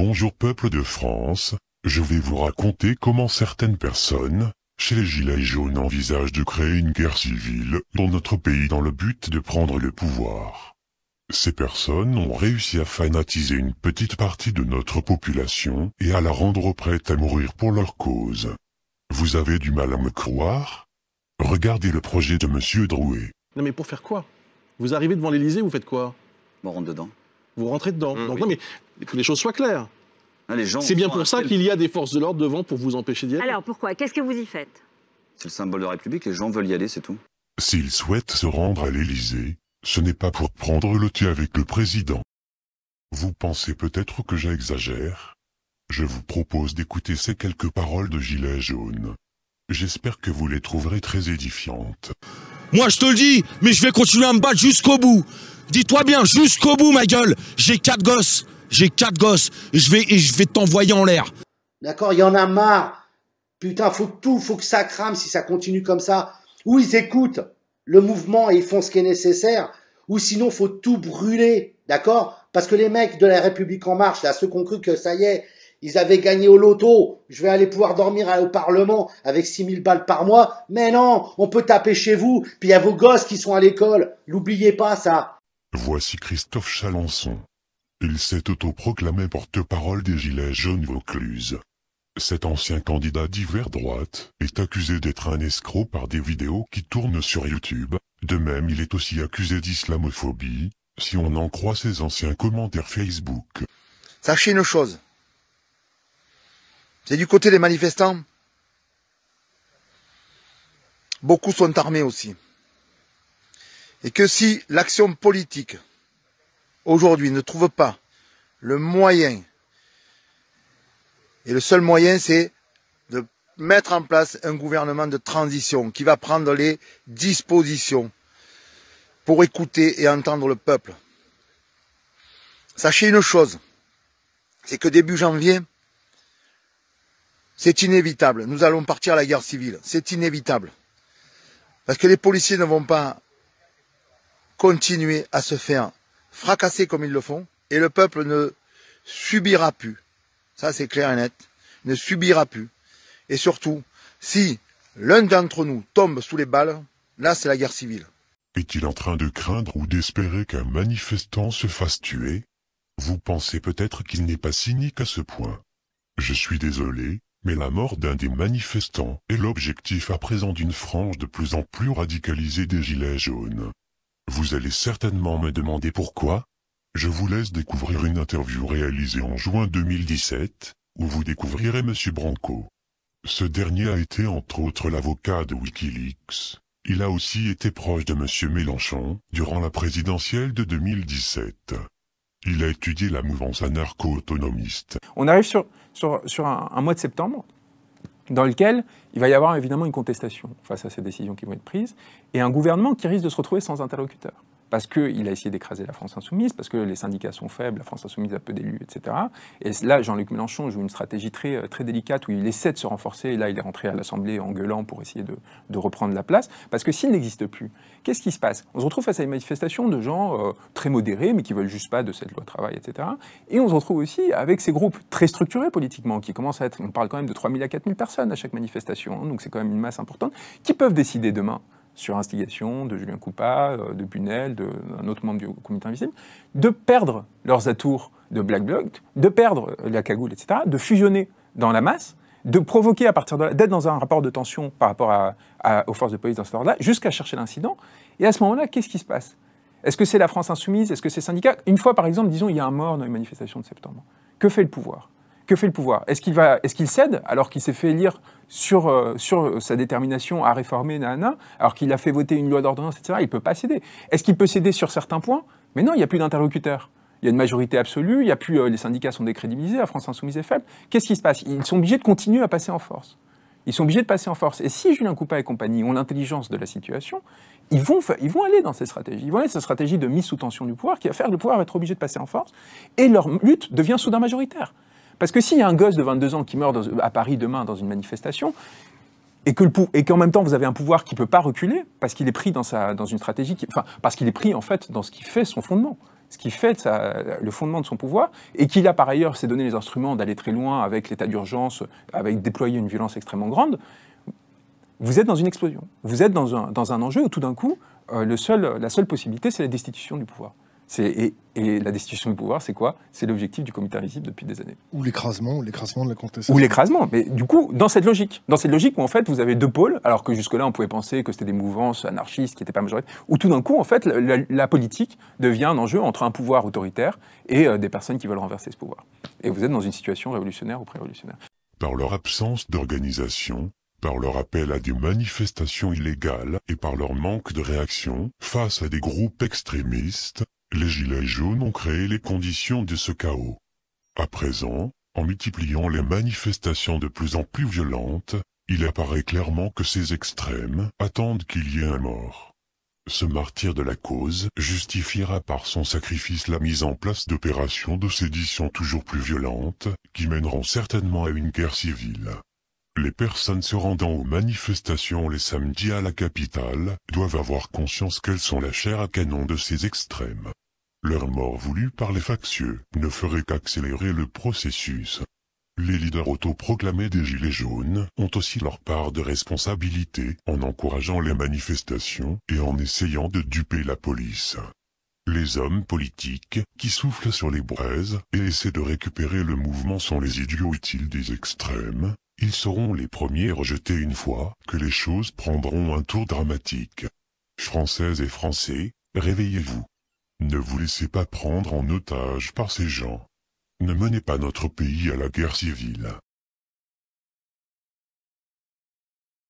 Bonjour peuple de France, je vais vous raconter comment certaines personnes, chez les Gilets jaunes, envisagent de créer une guerre civile dans notre pays dans le but de prendre le pouvoir. Ces personnes ont réussi à fanatiser une petite partie de notre population et à la rendre prête à mourir pour leur cause. Vous avez du mal à me croire? Regardez le projet de Monsieur Drouet. Non mais pour faire quoi? Vous arrivez devant l'Élysée, vous faites quoi? On rentre dedans. Vous rentrez dedans. Donc oui. non mais que les choses soient claires. C'est bien pour ça qu'il y a des forces de l'ordre devant pour vous empêcher d'y aller. Alors pourquoi? Qu'est-ce que vous y faites? C'est le symbole de la République, les gens veulent y aller, c'est tout. S'ils souhaitent se rendre à l'Élysée, ce n'est pas pour prendre le thé avec le président. Vous pensez peut-être que j'exagère? Je vous propose d'écouter ces quelques paroles de Gilets jaunes. J'espère que vous les trouverez très édifiantes. Moi je te le dis, mais je vais continuer à me battre jusqu'au bout. Dis-toi bien, jusqu'au bout ma gueule. J'ai 4 gosses. Et je vais t'envoyer en l'air. D'accord, il y en a marre. Putain, faut que ça crame si ça continue comme ça. Ou ils écoutent le mouvement et ils font ce qui est nécessaire, ou sinon faut tout brûler, d'accord? Parce que les mecs de la République en marche, là, ceux qui ont cru que ça y est, ils avaient gagné au loto, je vais aller pouvoir dormir au Parlement avec 6000 balles par mois, mais non, on peut taper chez vous, puis il y a vos gosses qui sont à l'école, n'oubliez pas ça. Voici Christophe Chalençon. Il s'est autoproclamé porte-parole des Gilets jaunes Vaucluse. Cet ancien candidat d'hiver droite est accusé d'être un escroc par des vidéos qui tournent sur YouTube. De même, il est aussi accusé d'islamophobie, si on en croit ses anciens commentaires Facebook. Sachez une chose. C'est du côté des manifestants. Beaucoup sont armés aussi. Et que si l'action politique, aujourd'hui, ne trouve pas le moyen, et le seul moyen, c'est de mettre en place un gouvernement de transition qui va prendre les dispositions pour écouter et entendre le peuple. Sachez une chose, c'est que début janvier, c'est inévitable. Nous allons partir à la guerre civile. C'est inévitable. Parce que les policiers ne vont pas continuer à se faire fracasser comme ils le font, et le peuple ne subira plus. Ça, c'est clair et net. Ne subira plus. Et surtout, si l'un d'entre nous tombe sous les balles, là, c'est la guerre civile. Est-il en train de craindre ou d'espérer qu'un manifestant se fasse tuer? Vous pensez peut-être qu'il n'est pas cynique à ce point. Je suis désolé, mais la mort d'un des manifestants est l'objectif à présent d'une frange de plus en plus radicalisée des Gilets jaunes. Vous allez certainement me demander pourquoi? Je vous laisse découvrir une interview réalisée en juin 2017, où vous découvrirez M. Branco. Ce dernier a été entre autres l'avocat de Wikileaks. Il a aussi été proche de M. Mélenchon durant la présidentielle de 2017. Il a étudié la mouvance anarcho-autonomiste. On arrive sur un mois de septembre dans lequel il va y avoir évidemment une contestation face à ces décisions qui vont être prises et un gouvernement qui risque de se retrouver sans interlocuteur. Parce qu'il a essayé d'écraser la France Insoumise, parce que les syndicats sont faibles, la France Insoumise a peu d'élus, etc. Et là, Jean-Luc Mélenchon joue une stratégie très délicate où il essaie de se renforcer. Et là, il est rentré à l'Assemblée en gueulant pour essayer de reprendre la place. Parce que s'il n'existe plus, qu'est-ce qui se passe? On se retrouve face à une manifestation de gens très modérés, mais qui veulent juste pas de cette loi travail, etc. Et on se retrouve aussi avec ces groupes très structurés politiquement, qui commencent à être, on parle quand même de 3000 à 4000 personnes à chaque manifestation, hein, donc c'est quand même une masse importante, qui peuvent décider demain, sur instigation de Julien Coupat, de Bunel, d'un autre membre du comité invisible, de perdre leurs atours de Black Bloc, de perdre la cagoule, etc., de fusionner dans la masse, de provoquer à partir de là, d'être dans un rapport de tension par rapport aux forces de police dans cet ordre-là, jusqu'à chercher l'incident. Et à ce moment-là, qu'est-ce qui se passe? Est-ce que c'est la France Insoumise? Est-ce que c'est les syndicats? Une fois, par exemple, disons, il y a un mort dans les manifestations de septembre. Que fait le pouvoir? Que fait le pouvoir? Est-ce qu'il cède alors qu'il s'est fait élire sur sa détermination à réformer, alors qu'il a fait voter une loi d'ordonnance, etc. Il ne peut pas céder. Est-ce qu'il peut céder sur certains points? Mais non, il n'y a plus d'interlocuteurs. Il y a une majorité absolue, il y a plus, les syndicats sont décrédibilisés, la France Insoumise est faible. Qu'est-ce qui se passe? Ils sont obligés de continuer à passer en force. Ils sont obligés de passer en force. Et si Julien Coupat et compagnie ont l'intelligence de la situation, ils vont aller dans ces stratégies. Ils vont aller dans cette stratégie de mise sous tension du pouvoir qui va faire que le pouvoir va être obligé de passer en force. Et leur lutte devient soudain majoritaire. Parce que s'il y a un gosse de 22 ans qui meurt à Paris demain dans une manifestation, et qu'en même temps vous avez un pouvoir qui ne peut pas reculer, parce qu'il est pris dans une stratégie, parce qu'il est pris en fait dans ce qui fait son fondement, ce qui fait le fondement de son pouvoir, et qu'il a par ailleurs s'est donné les instruments d'aller très loin avec l'état d'urgence, avec déployer une violence extrêmement grande, vous êtes dans une explosion. Vous êtes dans un enjeu où tout d'un coup, la seule possibilité, c'est la destitution du pouvoir. Et la destitution du pouvoir, c'est quoi? C'est l'objectif du communautarisme depuis des années. Ou l'écrasement de la contestation. Ou l'écrasement, mais du coup, dans cette logique où en fait vous avez deux pôles, alors que jusque-là on pouvait penser que c'était des mouvances anarchistes qui n'étaient pas majoritaires, où tout d'un coup en fait la politique devient un enjeu entre un pouvoir autoritaire et des personnes qui veulent renverser ce pouvoir. Et vous êtes dans une situation révolutionnaire ou pré-révolutionnaire. Par leur absence d'organisation, par leur appel à des manifestations illégales et par leur manque de réaction face à des groupes extrémistes, les Gilets jaunes ont créé les conditions de ce chaos. À présent, en multipliant les manifestations de plus en plus violentes, il apparaît clairement que ces extrêmes attendent qu'il y ait un mort. Ce martyr de la cause justifiera par son sacrifice la mise en place d'opérations de sédition toujours plus violentes, qui mèneront certainement à une guerre civile. Les personnes se rendant aux manifestations les samedis à la capitale doivent avoir conscience qu'elles sont la chair à canon de ces extrêmes. Leur mort voulue par les factieux ne ferait qu'accélérer le processus. Les leaders autoproclamés des Gilets jaunes ont aussi leur part de responsabilité en encourageant les manifestations et en essayant de duper la police. Les hommes politiques qui soufflent sur les braises et essaient de récupérer le mouvement sont les idiots utiles des extrêmes. Ils seront les premiers rejetés une fois que les choses prendront un tour dramatique. Françaises et Français, réveillez-vous. Ne vous laissez pas prendre en otage par ces gens. Ne menez pas notre pays à la guerre civile.